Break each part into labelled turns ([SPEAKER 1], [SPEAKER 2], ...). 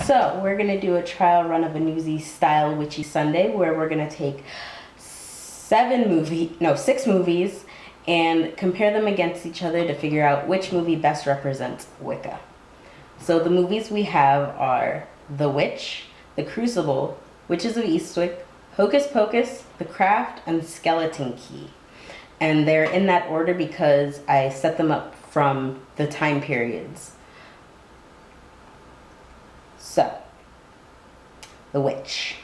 [SPEAKER 1] So we're gonna do a trial run of a Newsies style Witchy Sunday, where we're gonna take 6 movies and compare them against each other to figure out which movie best represents Wicca. So the movies we have are The Witch, The Crucible, Witches of Eastwick, Hocus Pocus, The Craft, and Skeleton Key. And they're in that order because I set them up from the time periods. So, The Witch.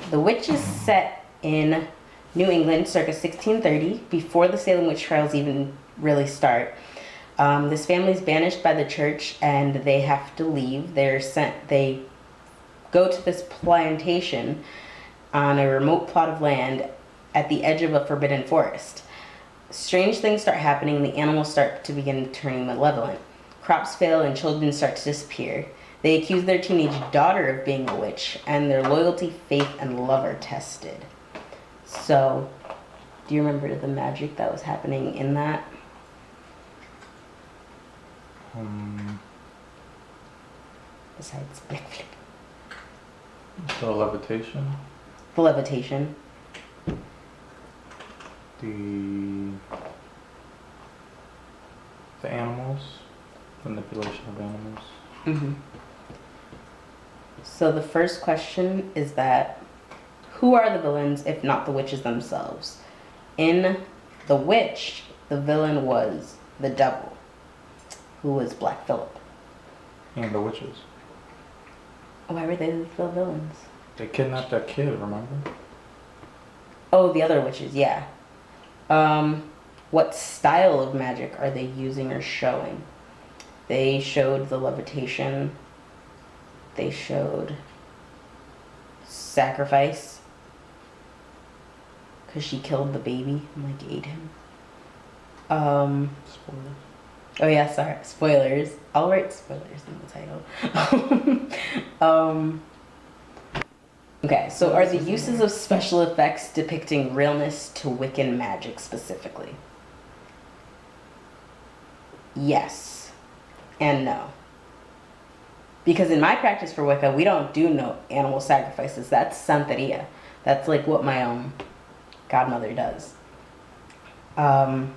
[SPEAKER 1] The Witch is set in New England circa 1630, before the Salem witch trials even really start. This family is banished by the church and they have to leave. They go to this plantation on a remote plot of land at the edge of a forbidden forest. Strange things start happening. The animals start to begin turning malevolent. Crops fail and children start to disappear. They accuse their teenage daughter of being a witch, and their loyalty, faith, and love are tested. So, do you remember the magic that was happening in that? Besides Black Flip.
[SPEAKER 2] The levitation.
[SPEAKER 1] The levitation.
[SPEAKER 2] The animals. Manipulation of animals.
[SPEAKER 1] Mm-hmm. So the first question is that, who are the villains if not the witches themselves? In The Witch, the villain was the devil, who was Black Phillip.
[SPEAKER 2] And the witches.
[SPEAKER 1] Why were they the villains?
[SPEAKER 2] They kidnapped that kid, remember?
[SPEAKER 1] Oh, the other witches, yeah. What style of magic are they using or showing? They showed the levitation. They showed sacrifice. Because she killed the baby and, like, ate him.
[SPEAKER 2] Spoilers.
[SPEAKER 1] Oh, yeah, sorry. Spoilers. I'll write spoilers in the title. Okay, so are the uses of special effects depicting realness to Wiccan magic specifically? Yes and no. Because in my practice for Wicca, we don't do no animal sacrifices. That's Santeria. That's like what my godmother does. What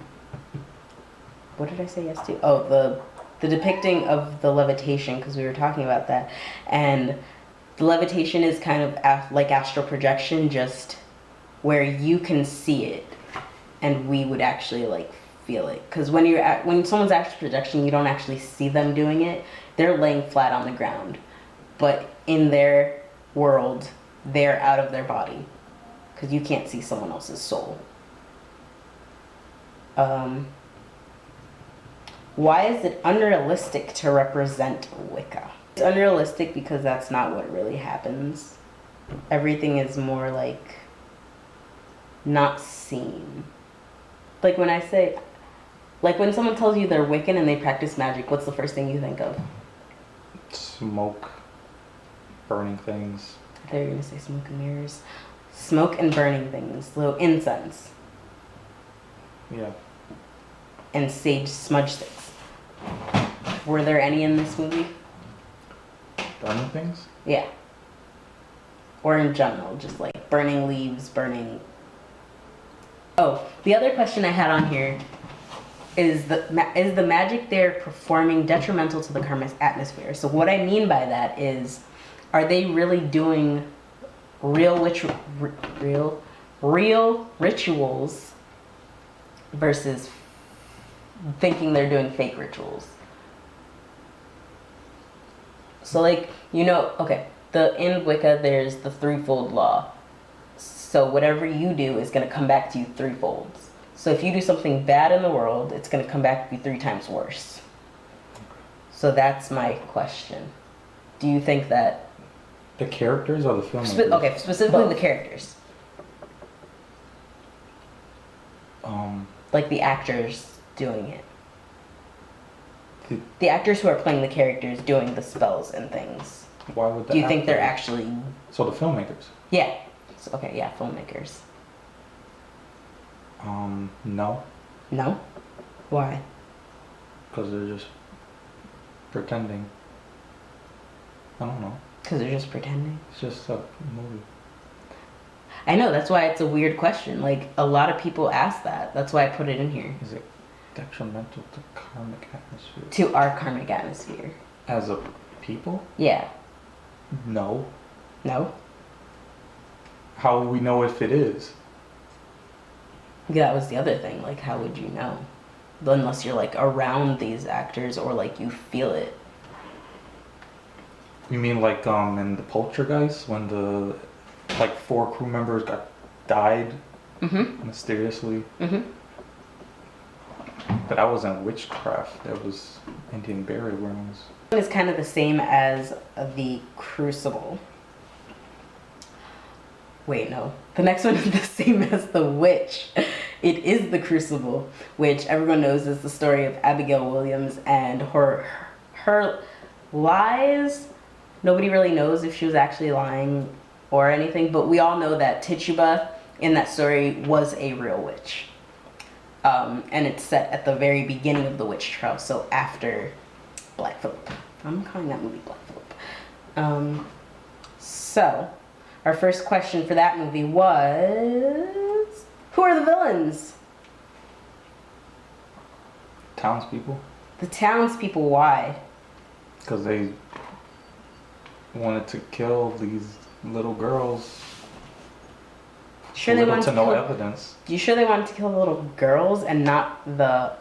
[SPEAKER 1] did I say yes to? Oh, the depicting of the levitation, because we were talking about that. And the levitation is kind of like astral projection, just where you can see it and we would actually like feel it. Because when someone's astral projection, you don't actually see them doing it. They're laying flat on the ground. But in their world, they're out of their body. Because you can't see someone else's soul. Why is it unrealistic to represent Wicca? It's unrealistic because that's not what really happens. Everything is more like not seen. Like when I say, like when someone tells you they're Wiccan and they practice magic, what's the first thing you think of?
[SPEAKER 2] Smoke. Burning things.
[SPEAKER 1] I thought you were going to say smoke and mirrors. Smoke and burning things. Little incense.
[SPEAKER 2] Yeah.
[SPEAKER 1] And sage smudge sticks. Were there any in this movie?
[SPEAKER 2] Burning things?
[SPEAKER 1] Yeah. Or in general, just like burning leaves, burning... Oh, the other question I had on here is the magic they're performing detrimental to the karmic atmosphere? So what I mean by that is, are they really doing real rituals versus thinking they're doing fake rituals? So like, okay, in Wicca there's the threefold law. So whatever you do is going to come back to you threefold. So if you do something bad in the world, it's going to come back to you 3 times worse. So that's my question. Do you think that...
[SPEAKER 2] The characters or the film?
[SPEAKER 1] Okay, specifically the characters. Like the actors doing it. The actors who are playing the characters doing the spells and things.
[SPEAKER 2] Why would
[SPEAKER 1] Do you think they're actually...
[SPEAKER 2] So the filmmakers?
[SPEAKER 1] Yeah. Okay, yeah, filmmakers.
[SPEAKER 2] No.
[SPEAKER 1] No? Why?
[SPEAKER 2] Because they're just pretending. I don't know.
[SPEAKER 1] Because they're just pretending.
[SPEAKER 2] It's just a movie.
[SPEAKER 1] I know, that's why it's a weird question. Like, a lot of people ask that. That's why I put it in here.
[SPEAKER 2] Is it detrimental to karmic atmosphere?
[SPEAKER 1] To our karmic atmosphere.
[SPEAKER 2] As a people?
[SPEAKER 1] Yeah.
[SPEAKER 2] No.
[SPEAKER 1] No?
[SPEAKER 2] How will we know if it is?
[SPEAKER 1] Yeah, that was the other thing. Like, how would you know? Unless you're, like, around these actors or, like, you feel it.
[SPEAKER 2] You mean like in the Poltergeist when the like 4 crew members died
[SPEAKER 1] Mm-hmm.
[SPEAKER 2] mysteriously?
[SPEAKER 1] Mm-hmm.
[SPEAKER 2] But that wasn't witchcraft. That was Indian burial grounds.
[SPEAKER 1] It's kind of the same as the Crucible. Wait, no. The next one is the same as the Witch. It is the Crucible, which everyone knows is the story of Abigail Williams and her lies. Nobody really knows if she was actually lying or anything, but we all know that Tituba in that story was a real witch. And it's set at the very beginning of the witch trial, so after Black Phillip. I'm calling that movie Black Phillip. So, our first question for that movie was, who are the villains?
[SPEAKER 2] Townspeople?
[SPEAKER 1] The townspeople. Why?
[SPEAKER 2] Because they wanted to kill these little girls.
[SPEAKER 1] Sure, they
[SPEAKER 2] Little
[SPEAKER 1] wanted
[SPEAKER 2] to
[SPEAKER 1] to
[SPEAKER 2] no
[SPEAKER 1] kill.
[SPEAKER 2] evidence.
[SPEAKER 1] You sure they wanted to kill the little girls and not the,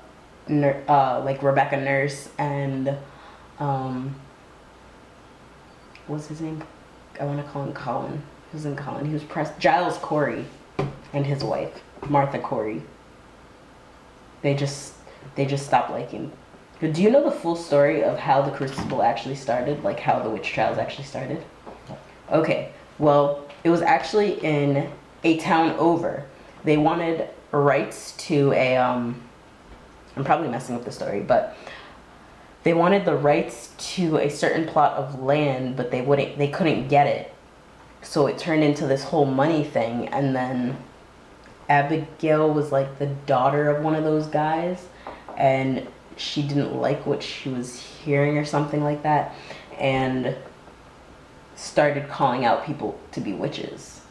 [SPEAKER 1] like Rebecca Nurse and, what's his name? I want to call him Colin. He wasn't Colin. He was Giles Corey and his wife Martha Corey. They just stopped liking. But do you know the full story of how the Crucible actually started? Like how the witch trials actually started? Okay. Well, it was actually in a town over. They wanted rights to a I'm probably messing up the story, but they wanted the rights to a certain plot of land, but they couldn't get it. So it turned into this whole money thing, and then Abigail was like the daughter of one of those guys, and she didn't like what she was hearing or something like that, and started calling out people to be witches.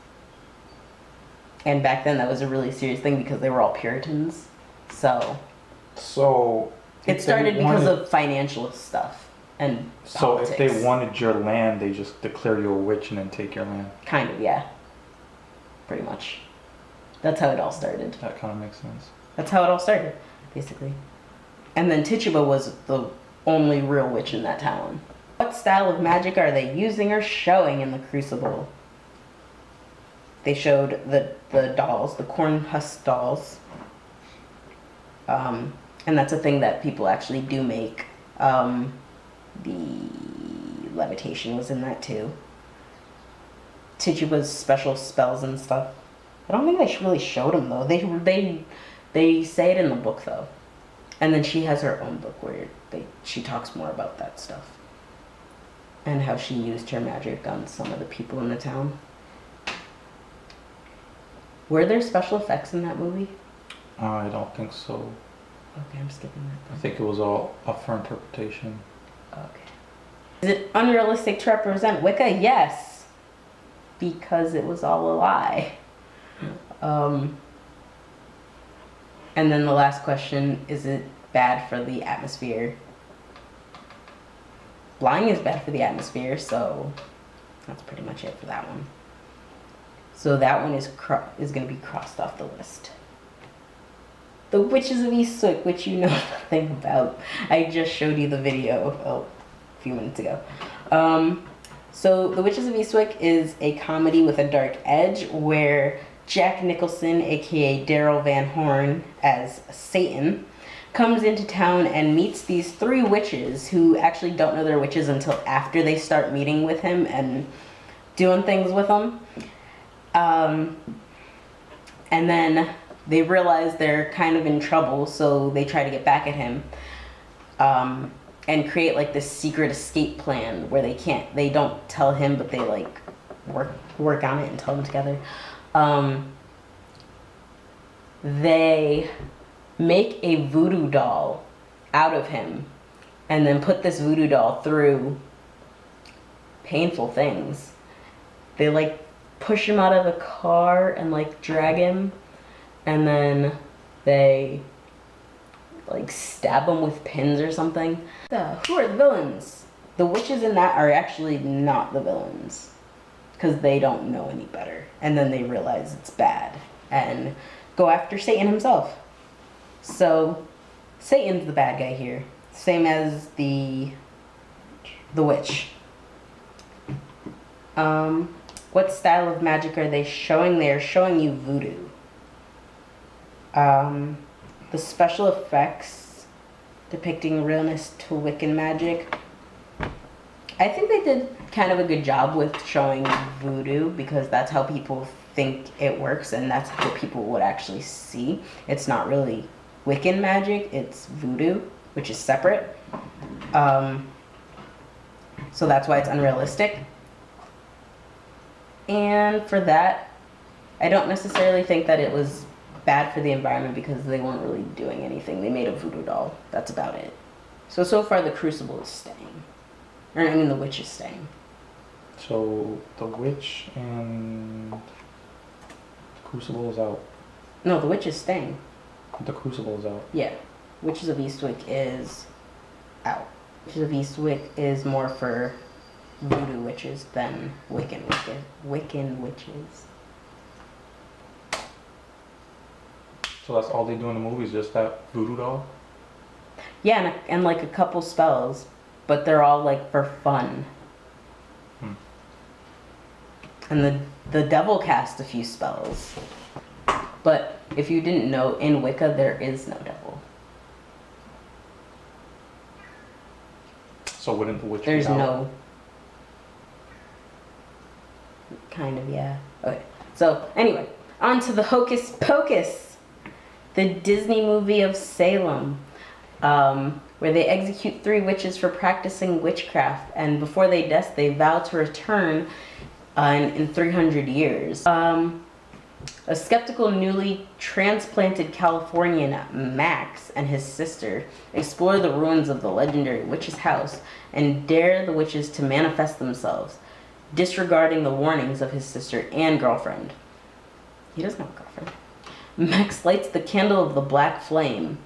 [SPEAKER 1] And back then that was a really serious thing because they were all Puritans. So it started because of financial stuff and politics.
[SPEAKER 2] If they wanted your land, they just declare you a witch and then take your land.
[SPEAKER 1] Kind of, yeah. Pretty much. That's how it all started.
[SPEAKER 2] That kind of makes sense.
[SPEAKER 1] That's how it all started, basically. And then Tituba was the only real witch in that town. What style of magic are they using or showing in the Crucible? They showed the dolls, the corn husk dolls. And that's a thing that people actually do make. The levitation was in that too. Tituba's special spells and stuff. I don't think they really showed them though. They say it in the book though. And then she has her own book where she talks more about that stuff. And how she used her magic on some of the people in the town. Were there special effects in that movie?
[SPEAKER 2] I don't think so.
[SPEAKER 1] Okay, I'm skipping that.
[SPEAKER 2] I think it was all up for interpretation.
[SPEAKER 1] Okay. Is it unrealistic to represent Wicca? Yes. Because it was all a lie. And then the last question, is it bad for the atmosphere? Lying is bad for the atmosphere, so that's pretty much it for that one. So that one is going to be crossed off the list. The Witches of Eastwick, which you know nothing about. I just showed you the video a few minutes ago. So The Witches of Eastwick is a comedy with a dark edge where Jack Nicholson, aka Daryl Van Horn as Satan, comes into town and meets these 3 witches who actually don't know they're witches until after they start meeting with him and doing things with him. And then they realize they're kind of in trouble, so they try to get back at him and create like this secret escape plan where they don't tell him, but they like work on it and tell them together. They make a voodoo doll out of him and then put this voodoo doll through painful things. They like push him out of a car and like drag him, and then they like stab him with pins or something. Who are the villains? The witches in that are actually not the villains, because they don't know any better, and then they realize it's bad and go after Satan himself. So Satan's the bad guy here, same as the witch. What style of magic are they showing? They are showing you voodoo. The special effects depicting realness to Wiccan magic. I think they did kind of a good job with showing voodoo, because that's how people think it works, and that's what people would actually see. It's not really Wiccan magic, it's voodoo, which is separate. So that's why it's unrealistic. And for that, I don't necessarily think that it was bad for the environment, because they weren't really doing anything. They made a voodoo doll. That's about it. So far the Crucible is staying. Or I mean the Witch is staying.
[SPEAKER 2] So the Witch and Crucible is out.
[SPEAKER 1] No, the Witch is staying.
[SPEAKER 2] The Crucible is out.
[SPEAKER 1] Yeah. Witches of Eastwick is out. Witches of Eastwick is more for voodoo witches than Wiccan witches.
[SPEAKER 2] So that's all they do in the movies, just that voodoo doll?
[SPEAKER 1] Yeah, and like a couple spells, but they're all like for fun. And the devil cast a few spells. But if you didn't know, in Wicca there is no devil.
[SPEAKER 2] So wouldn't the witch
[SPEAKER 1] There's
[SPEAKER 2] be out?
[SPEAKER 1] no... Kind of, yeah. Okay. So, anyway, on to the Hocus Pocus, the Disney movie of Salem, where they execute 3 witches for practicing witchcraft, and before they die, they vow to return in 300 years. A skeptical, newly transplanted Californian, Max, and his sister explore the ruins of the legendary witch's house and dare the witches to manifest themselves, disregarding the warnings of his sister and girlfriend. He doesn't have a girlfriend. Max lights the candle of the black flame.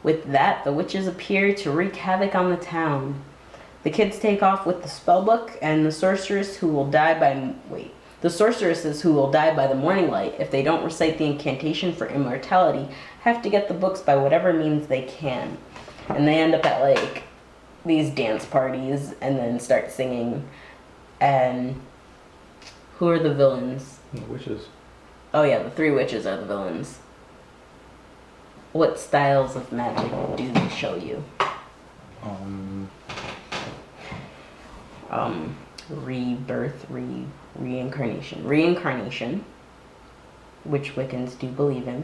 [SPEAKER 1] With that, the witches appear to wreak havoc on the town. The kids take off with the spellbook, and the sorceresses who will die by the morning light if they don't recite the incantation for immortality have to get the books by whatever means they can. And they end up at like these dance parties and then start singing. And who are the villains?
[SPEAKER 2] The witches.
[SPEAKER 1] Oh yeah, the 3 witches are the villains. What styles of magic do they show you? Rebirth, reincarnation. Reincarnation, which Wiccans do believe in,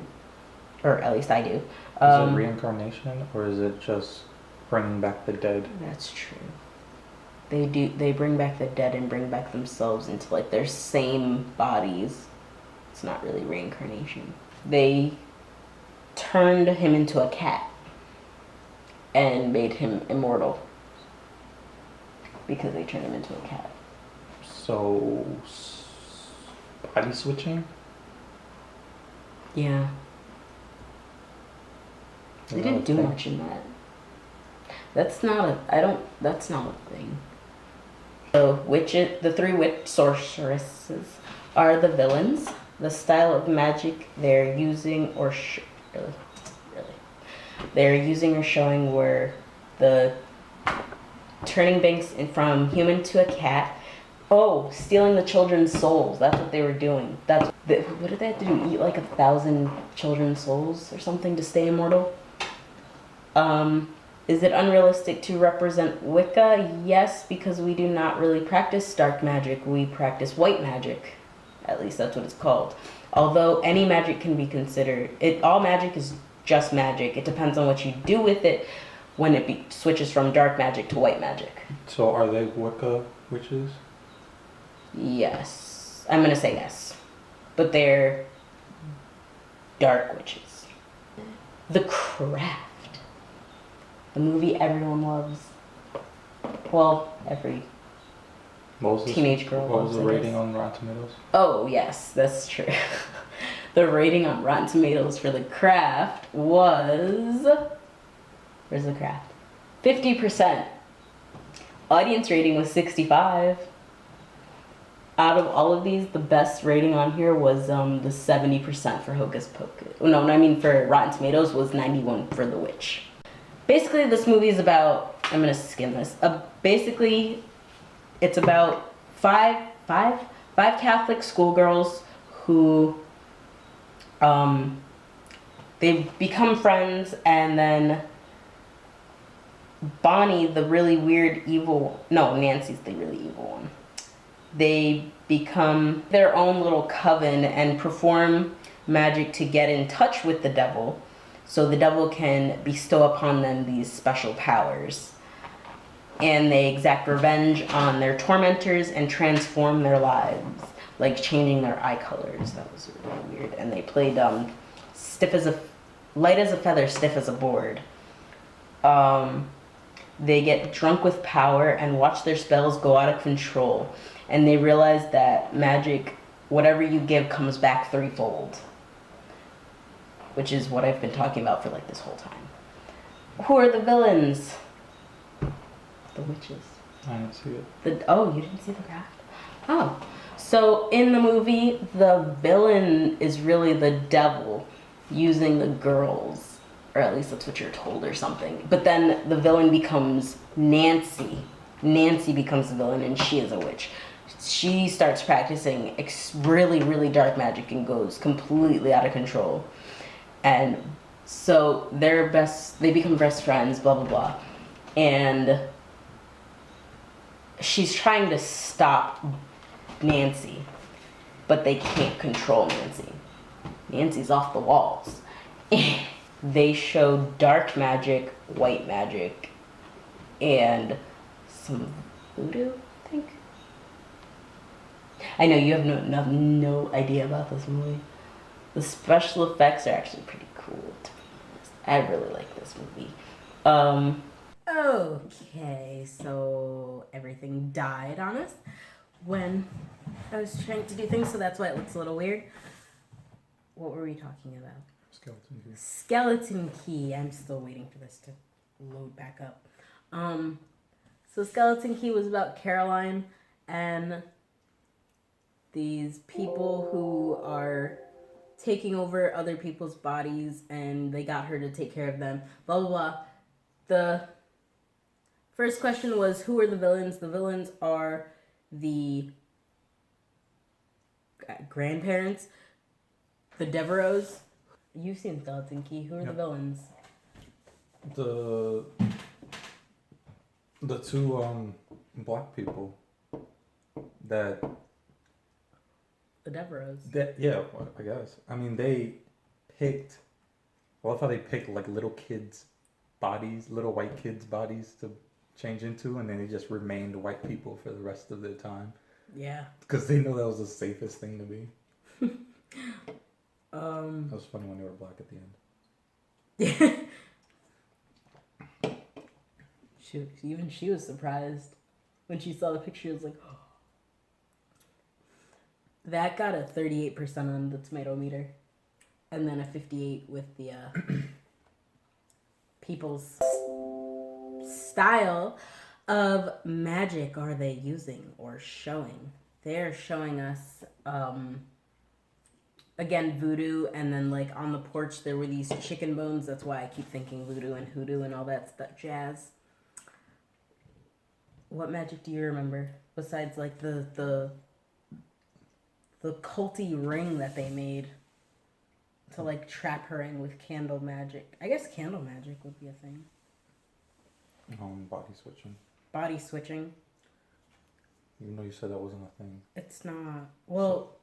[SPEAKER 1] or at least I do.
[SPEAKER 2] Is it reincarnation, or is it just bringing back the dead?
[SPEAKER 1] That's true. They bring back the dead and bring back themselves into like their same bodies. It's not really reincarnation. They turned him into a cat and made him immortal because they turned him into a cat.
[SPEAKER 2] So, body switching?
[SPEAKER 1] Yeah. They didn't do much in that. That's not a thing. So, the 3 witch sorceresses are the villains. The style of magic they're using or showing were the turning Banks from human to a cat. Oh, stealing the children's souls. That's what they were doing. What did they have to do? Eat like 1,000 children's souls or something to stay immortal? Is it unrealistic to represent Wicca? Yes, because we do not really practice dark magic. We practice white magic. At least that's what it's called. Although any magic can be considered, all magic is just magic. It depends on what you do with it when it switches from dark magic to white magic.
[SPEAKER 2] So are they Wicca witches?
[SPEAKER 1] Yes. I'm going to say yes. But they're dark witches. The Craft. The movie everyone loves. Well, teenage girl.
[SPEAKER 2] What was the
[SPEAKER 1] I
[SPEAKER 2] rating
[SPEAKER 1] guess.
[SPEAKER 2] on Rotten Tomatoes?
[SPEAKER 1] Oh, yes, that's true. The rating on Rotten Tomatoes for The Craft was... Where's The Craft? 50%. Audience rating was 65. Out of all of these, the best rating on here was the 70% for Hocus Pocus. No, I mean for Rotten Tomatoes was 91 for The Witch. Basically, this movie is about... I'm going to skim this. Basically, it's about five Catholic schoolgirls who... they become friends, and then Bonnie, the really weird evil... No, Nancy's the really evil one. They become their own little coven and perform magic to get in touch with the devil, so the devil can bestow upon them these special powers. And they exact revenge on their tormentors and transform their lives, like changing their eye colors. That was really weird. And they played light as a feather, stiff as a board. They get drunk with power and watch their spells go out of control. And they realize that magic, whatever you give, comes back threefold. Which is what I've been talking about for like this whole time. Who are the villains? The witches.
[SPEAKER 2] I didn't see it.
[SPEAKER 1] You didn't see The Craft? Oh. So in the movie, the villain is really the devil using the girls. Or at least that's what you're told or something. But then the villain becomes Nancy. Nancy becomes the villain, and she is a witch. She starts practicing really, really dark magic and goes completely out of control. And so they become best friends, blah, blah, blah. And she's trying to stop Nancy, but they can't control Nancy. Nancy's off the walls. They show dark magic, white magic, and some voodoo, I think. I know you have no idea about this movie. The special effects are actually pretty cool, to be honest. I really like this movie. Okay, so everything died on us when I was trying to do things, so that's why it looks a little weird. What were we talking about?
[SPEAKER 2] Skeleton Key.
[SPEAKER 1] Skeleton Key. I'm still waiting for this to load back up. So Skeleton Key was about Caroline and these people who are taking over other people's bodies, and they got her to take care of them. Blah, blah, blah. The first question was, who are the villains? The villains are the grandparents, the Devereaux. You've seen Skeleton Key. Who are the villains?
[SPEAKER 2] The two black people that...
[SPEAKER 1] The Devereaux.
[SPEAKER 2] Yeah, I guess. I mean, they picked... I love how they picked like little kids' bodies, little white kids' bodies to change into, and then they just remained white people for the rest of their time.
[SPEAKER 1] Yeah.
[SPEAKER 2] Because they know that was the safest thing to be.
[SPEAKER 1] It
[SPEAKER 2] was funny when they were black at the end.
[SPEAKER 1] She was surprised when she saw the picture. It was like, oh. That got a 38% on the tomato meter, and then a 58 with the people's style of magic are they using or showing. They're showing us again voodoo, and then like on the porch there were these chicken bones. That's why I keep thinking voodoo and hoodoo and all that stuff jazz. What magic do you remember besides like the culty ring that they made to like trap her in with candle magic? I guess candle magic would be a thing.
[SPEAKER 2] Body switching.
[SPEAKER 1] Body switching.
[SPEAKER 2] Even though you said that wasn't a thing.
[SPEAKER 1] It's not. Well,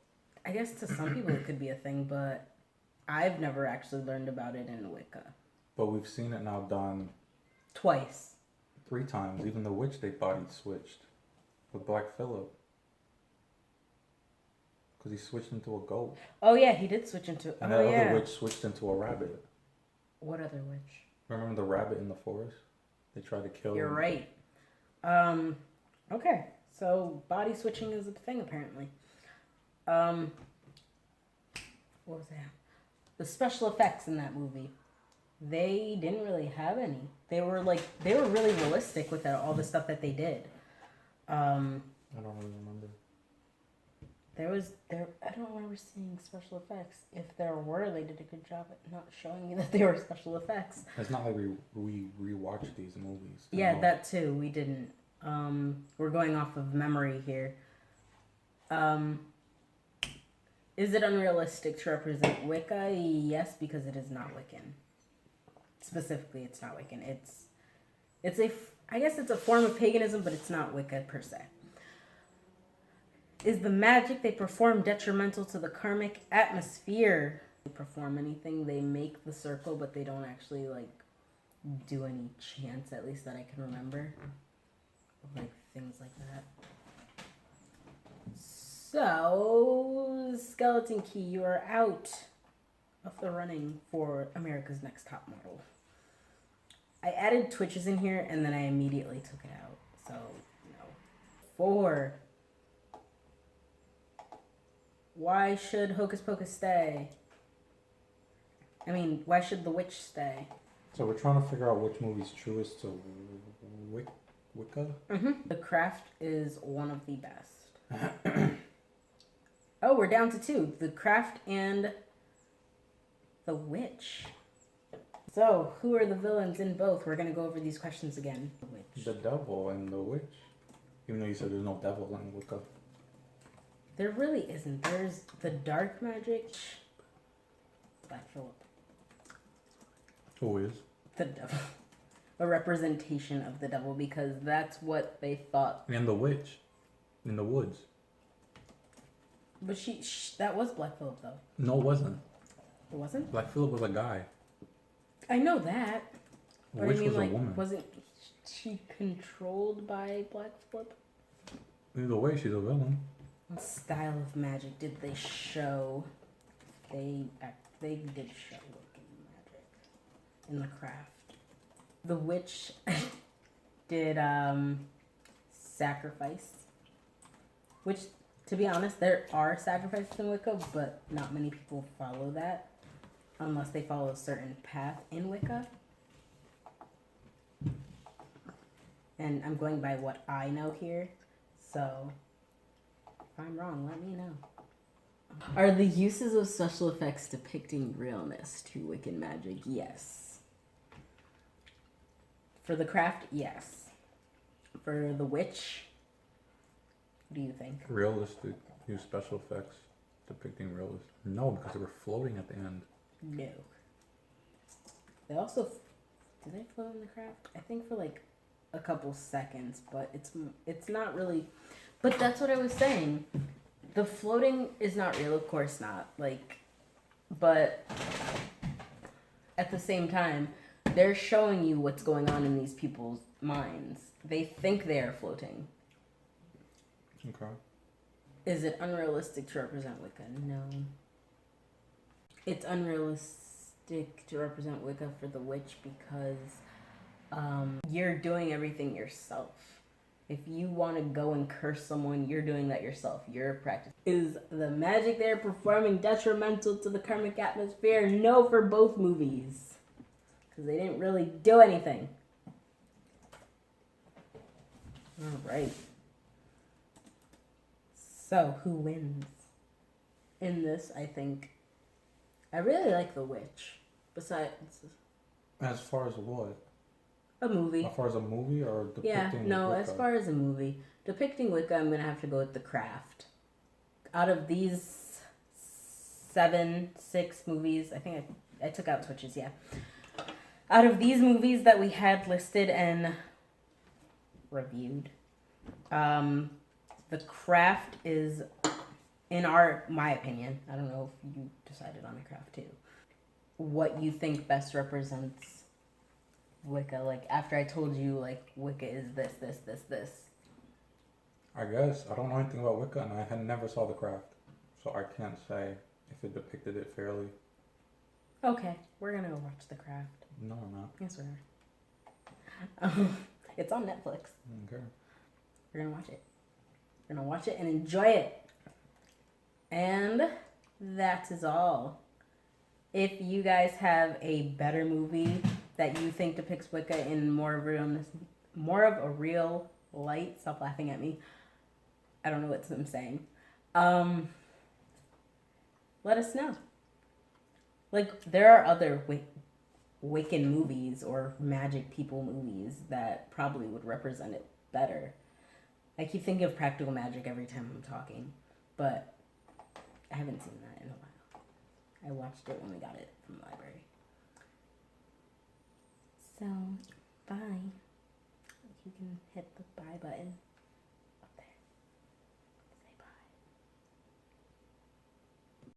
[SPEAKER 1] I guess to some people it could be a thing, but I've never actually learned about it in Wicca.
[SPEAKER 2] But we've seen it now done
[SPEAKER 1] twice.
[SPEAKER 2] 3 times. Even the witch they body switched with Black Phillip. Because he switched into a goat.
[SPEAKER 1] Oh yeah, he did switch into...
[SPEAKER 2] And that other witch switched into a rabbit.
[SPEAKER 1] What other witch?
[SPEAKER 2] Remember the rabbit in the forest? They tried to kill him.
[SPEAKER 1] You're right. Okay. So body switching is a thing apparently. What was that? The special effects in that movie. They didn't really have any. They were really realistic with all the stuff that they did.
[SPEAKER 2] I don't really remember.
[SPEAKER 1] I don't remember seeing special effects. If there were, they did a good job at not showing you that they were special effects.
[SPEAKER 2] It's not like we rewatched these movies.
[SPEAKER 1] Yeah, that too. We didn't. We're going off of memory here. Is it unrealistic to represent Wicca? Yes, because it is not Wiccan. Specifically, it's not Wiccan. I guess it's a form of paganism, but it's not Wicca per se. Is the magic they perform detrimental to the karmic atmosphere? They perform anything, they make the circle, but they don't actually do any chants, at least that I can remember. Things like that. So, Skeleton Key, you are out of the running for America's Next Top Model. I added Twitches in here and then I immediately took it out. So, no. 4. Why should Hocus Pocus stay? Why should The Witch stay?
[SPEAKER 2] So we're trying to figure out which movie's truest to Wicca?
[SPEAKER 1] Mm-hmm. The Craft is one of the best. Oh, we're down to 2. The Craft and The Witch. So, who are the villains in both? We're going to go over these questions again. The Witch.
[SPEAKER 2] The devil and the witch. Even though you said there's no devil in Wicca.
[SPEAKER 1] There really isn't. There's the dark magic. Black Phillip.
[SPEAKER 2] Who is?
[SPEAKER 1] The devil. A representation of the devil because that's what they thought.
[SPEAKER 2] And the witch. In the woods.
[SPEAKER 1] But that was Black Phillip though.
[SPEAKER 2] No, it wasn't.
[SPEAKER 1] It wasn't?
[SPEAKER 2] Black Phillip was a guy.
[SPEAKER 1] I know that.
[SPEAKER 2] The witch was a woman.
[SPEAKER 1] Wasn't she controlled by Black Phillip?
[SPEAKER 2] Either way, she's a villain.
[SPEAKER 1] What style of magic did they show? They did show Wiccan magic in the Craft. The Witch did sacrifice, which, to be honest, there are sacrifices in Wicca, but not many people follow that unless they follow a certain path in Wicca. And I'm going by what I know here, so if I'm wrong, let me know. Are the uses of special effects depicting realness to Wiccan magic? Yes. For the Craft, yes. For the Witch, what do you think?
[SPEAKER 2] Realistic. Use special effects depicting realism. No, because they were floating at the end.
[SPEAKER 1] No. They also... Did they float in the Craft? I think for a couple seconds, but it's not really... But that's what I was saying. The floating is not real, of course not. But at the same time, they're showing you what's going on in these people's minds. They think they are floating.
[SPEAKER 2] Okay.
[SPEAKER 1] Is it unrealistic to represent Wicca? No. It's unrealistic to represent Wicca for the Witch because you're doing everything yourself. If you want to go and curse someone, you're doing that yourself. You're practicing. Is the magic they're performing detrimental to the karmic atmosphere? No, for both movies. Because they didn't really do anything. Alright. So, who wins? In this, I think... I really like The Witch. Besides...
[SPEAKER 2] As far as what?
[SPEAKER 1] A movie.
[SPEAKER 2] As far as a movie or depicting Wicca?
[SPEAKER 1] As far as a movie. Depicting Wicca, I'm going to have to go with The Craft. Out of these 6 movies, I think I took out Twitches, yeah. Out of these movies that we had listed and reviewed, The Craft is, in my opinion, I don't know if you decided on The Craft too, what you think best represents Wicca, after I told you, Wicca is this.
[SPEAKER 2] I guess. I don't know anything about Wicca, and I had never saw The Craft. So I can't say if it depicted it fairly.
[SPEAKER 1] Okay, we're gonna go watch The Craft.
[SPEAKER 2] No, I'm not.
[SPEAKER 1] Yes, we are. It's on Netflix.
[SPEAKER 2] Okay.
[SPEAKER 1] We're gonna watch it. We're gonna watch it and enjoy it. And that is all. If you guys have a better movie that you think depicts Wicca in more of a real light, stop laughing at me. I don't know what I'm saying. Let us know. Like, there are other Wiccan movies or magic people movies that probably would represent it better. I keep thinking of Practical Magic every time I'm talking, but I haven't seen that in a while. I watched it when we got it from the library. So, bye. You can hit the bye button.